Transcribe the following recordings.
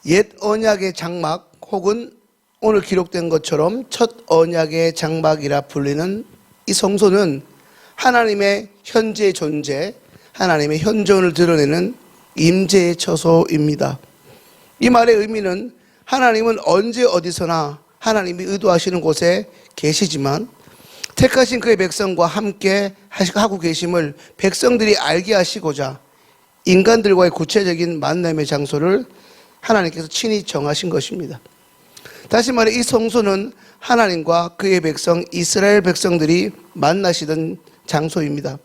옛 언약의 장막 혹은 오늘 기록된 것처럼 첫 언약의 장막이라 불리는 이 성소는 하나님의 현재 존재, 하나님의 현존을 드러내는 임재의 처소입니다. 이 말의 의미는 하나님은 언제 어디서나 하나님이 의도하시는 곳에 계시지만 택하신 그의 백성과 함께 하고 계심을 백성들이 알게 하시고자 인간들과의 구체적인 만남의 장소를 하나님께서 친히 정하신 것입니다. 다시 말해 이 성소는 하나님과 그의 백성 이스라엘 백성들이 만나시던 장소입니다.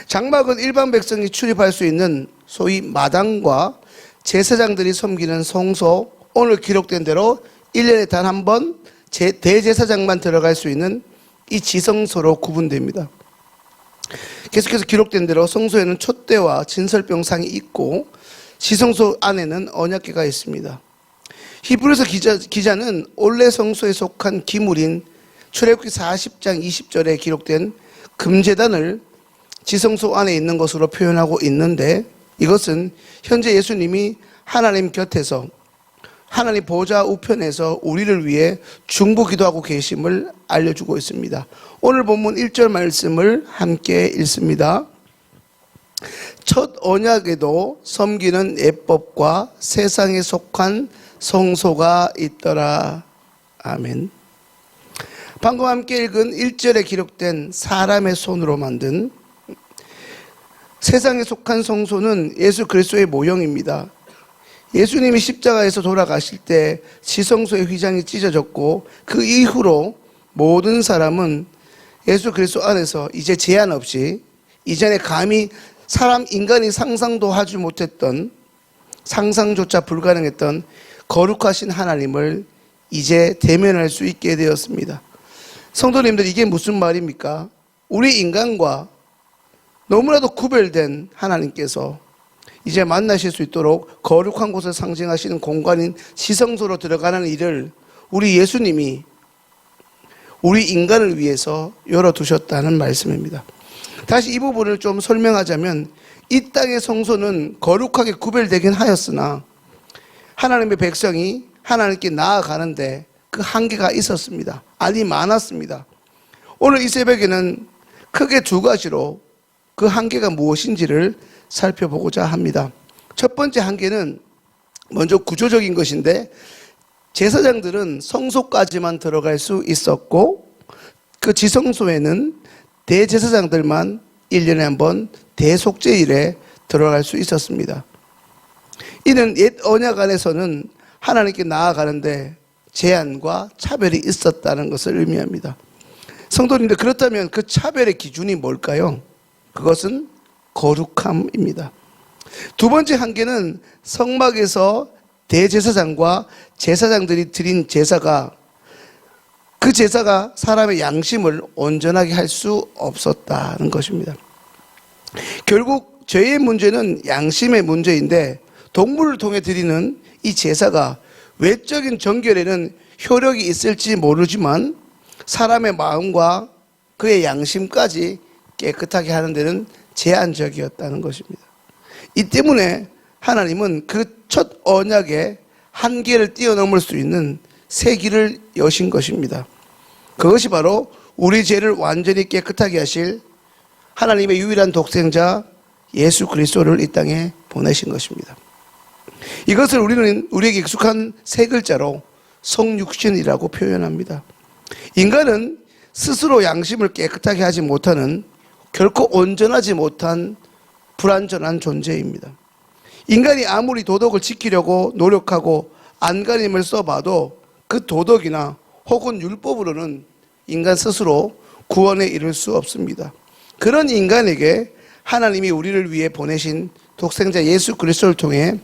장막은 일반 백성이 출입할 수 있는 소위 마당과 제사장들이 섬기는 성소, 오늘 기록된 대로 1년에 단 한 번 대제사장만 들어갈 수 있는 이 지성소로 구분됩니다. 계속해서 기록된 대로 성소에는 촛대와 진설병상이 있고 지성소 안에는 언약궤가 있습니다. 히브리서 기자는 올레 성소에 속한 기물인 출애굽기 40장 20절에 기록된 금제단을 지성소 안에 있는 것으로 표현하고 있는데 이것은 현재 예수님이 하나님 곁에서 하나님 보좌 우편에서 우리를 위해 중보기도하고 계심을 알려주고 있습니다. 오늘 본문 1절 말씀을 함께 읽습니다. 첫 언약에도 섬기는 예법과 세상에 속한 성소가 있더라. 아멘. 방금 함께 읽은 1절에 기록된 사람의 손으로 만든 세상에 속한 성소는 예수 그리스도의 모형입니다. 예수님이 십자가에서 돌아가실 때 지성소의 휘장이 찢어졌고 그 이후로 모든 사람은 예수 그리스도 안에서 이제 제한 없이 이전에 감히 인간이 상상도 하지 못했던 상상조차 불가능했던 거룩하신 하나님을 이제 대면할 수 있게 되었습니다. 성도님들, 이게 무슨 말입니까? 우리 인간과 너무나도 구별된 하나님께서 이제 만나실 수 있도록 거룩한 곳을 상징하시는 공간인 지성소로 들어가는 일을 우리 예수님이 우리 인간을 위해서 열어두셨다는 말씀입니다. 다시 이 부분을 좀 설명하자면 이 땅의 성소는 거룩하게 구별되긴 하였으나 하나님의 백성이 하나님께 나아가는데 그 한계가 있었습니다. 아니 많았습니다. 오늘 이 새벽에는 크게 두 가지로 그 한계가 무엇인지를 살펴보고자 합니다. 첫 번째 한계는 먼저 구조적인 것인데 제사장들은 성소까지만 들어갈 수 있었고 그 지성소에는 대제사장들만 1년에 한 번 대속죄일에 들어갈 수 있었습니다. 이는 옛 언약 안에서는 하나님께 나아가는데 제한과 차별이 있었다는 것을 의미합니다. 성도님들, 그렇다면 그 차별의 기준이 뭘까요? 그것은 거룩함입니다. 두 번째 한계는 성막에서 대제사장과 제사장들이 드린 제사가 그 제사가 사람의 양심을 온전하게 할 수 없었다는 것입니다. 결국 죄의 문제는 양심의 문제인데 동물을 통해 드리는 이 제사가 외적인 정결에는 효력이 있을지 모르지만 사람의 마음과 그의 양심까지 깨끗하게 하는 데는 제한적이었다는 것입니다. 이 때문에 하나님은 그 첫 언약의 한계를 뛰어넘을 수 있는 새 길을 여신 것입니다. 그것이 바로 우리 죄를 완전히 깨끗하게 하실 하나님의 유일한 독생자 예수 그리스도를 이 땅에 보내신 것입니다. 이것을 우리는 우리에게 익숙한 세 글자로 성육신이라고 표현합니다. 인간은 스스로 양심을 깨끗하게 하지 못하는 결코 온전하지 못한 불완전한 존재입니다. 인간이 아무리 도덕을 지키려고 노력하고 안간힘을 써봐도 그 도덕이나 혹은 율법으로는 인간 스스로 구원에 이를 수 없습니다. 그런 인간에게 하나님이 우리를 위해 보내신 독생자 예수 그리스도를 통해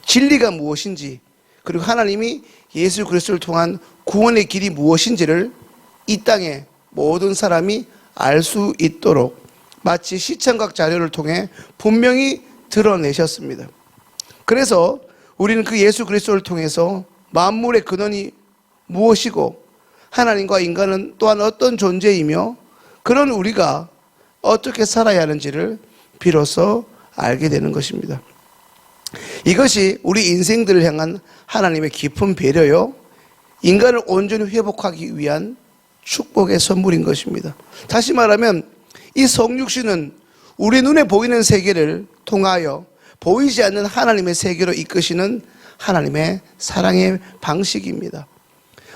진리가 무엇인지, 그리고 하나님이 예수 그리스도를 통한 구원의 길이 무엇인지를 이 땅에 모든 사람이 알 수 있도록 마치 시청각 자료를 통해 분명히 드러내셨습니다. 그래서 우리는 그 예수 그리스도를 통해서 만물의 근원이 무엇이고 하나님과 인간은 또한 어떤 존재이며 그런 우리가 어떻게 살아야 하는지를 비로소 알게 되는 것입니다. 이것이 우리 인생들을 향한 하나님의 깊은 배려요, 인간을 온전히 회복하기 위한 축복의 선물인 것입니다. 다시 말하면 이 성육신은 우리 눈에 보이는 세계를 통하여 보이지 않는 하나님의 세계로 이끄시는 하나님의 사랑의 방식입니다.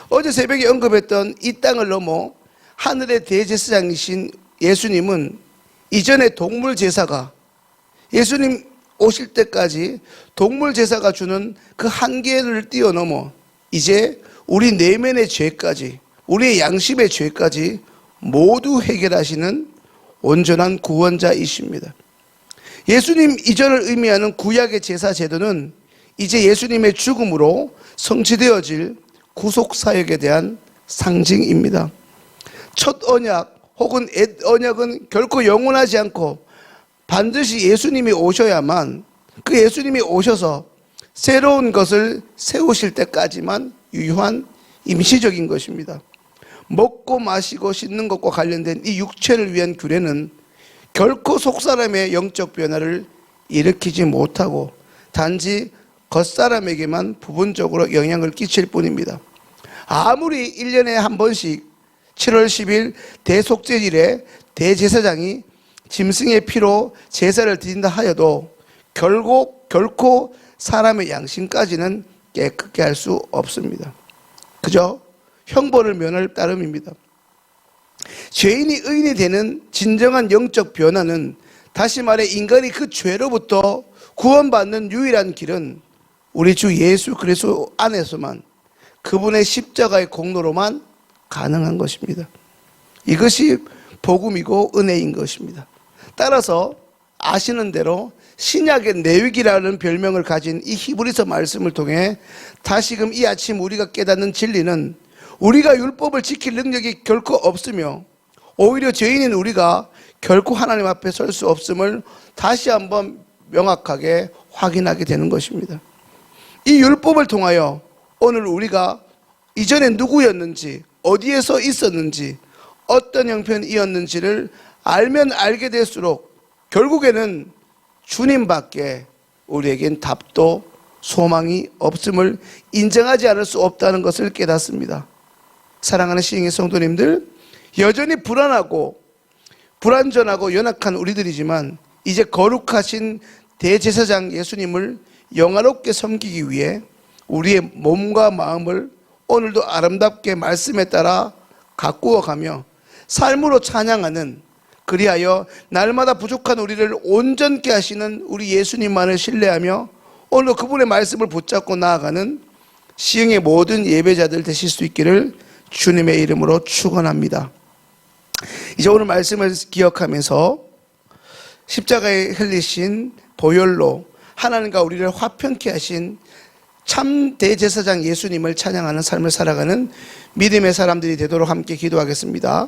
어제 새벽에 언급했던 이 땅을 넘어 하늘의 대제사장이신 예수님은 이전에 동물 제사가, 예수님 오실 때까지 동물 제사가 주는 그 한계를 뛰어넘어 이제 우리 내면의 죄까지, 우리의 양심의 죄까지 모두 해결하시는 온전한 구원자이십니다. 예수님 이전을 의미하는 구약의 제사 제도는 이제 예수님의 죽음으로 성취되어질 구속사역에 대한 상징입니다. 첫 언약 혹은 옛 언약은 결코 영원하지 않고 반드시 예수님이 오셔야만, 그 예수님이 오셔서 새로운 것을 세우실 때까지만 유효한 임시적인 것입니다. 먹고 마시고 씻는 것과 관련된 이 육체를 위한 규례는 결코 속사람의 영적 변화를 일으키지 못하고 단지 겉사람에게만 부분적으로 영향을 끼칠 뿐입니다. 아무리 1년에 한 번씩 7월 10일 대속죄일에 대제사장이 짐승의 피로 제사를 드린다 하여도 결코 사람의 양심까지는 깨끗게 할 수 없습니다. 그저 형벌을 면할 따름입니다. 죄인이 의인이 되는 진정한 영적 변화는, 다시 말해 인간이 그 죄로부터 구원받는 유일한 길은 우리 주 예수 그리스도 안에서만, 그분의 십자가의 공로로만 가능한 것입니다. 이것이 복음이고 은혜인 것입니다. 따라서 아시는 대로 신약의 내위기라는 별명을 가진 이 히브리서 말씀을 통해 다시금 이 아침 우리가 깨닫는 진리는, 우리가 율법을 지킬 능력이 결코 없으며 오히려 죄인인 우리가 결코 하나님 앞에 설 수 없음을 다시 한번 명확하게 확인하게 되는 것입니다. 이 율법을 통하여 오늘 우리가 이전에 누구였는지, 어디에서 있었는지, 어떤 형편이었는지를 알면 알게 될수록 결국에는 주님밖에 우리에겐 답도 소망이 없음을 인정하지 않을 수 없다는 것을 깨닫습니다. 사랑하는 시행의 성도님들, 여전히 불완전하고 연약한 우리들이지만 이제 거룩하신 대제사장 예수님을 영화롭게 섬기기 위해 우리의 몸과 마음을 오늘도 아름답게 말씀에 따라 가꾸어가며 삶으로 찬양하는, 그리하여 날마다 부족한 우리를 온전케 하시는 우리 예수님만을 신뢰하며 오늘도 그분의 말씀을 붙잡고 나아가는 시흥의 모든 예배자들 되실 수 있기를 주님의 이름으로 축원합니다. 이제 오늘 말씀을 기억하면서 십자가에 흘리신 보혈로 하나님과 우리를 화평케 하신 참 대제사장 예수님을 찬양하는 삶을 살아가는 믿음의 사람들이 되도록 함께 기도하겠습니다.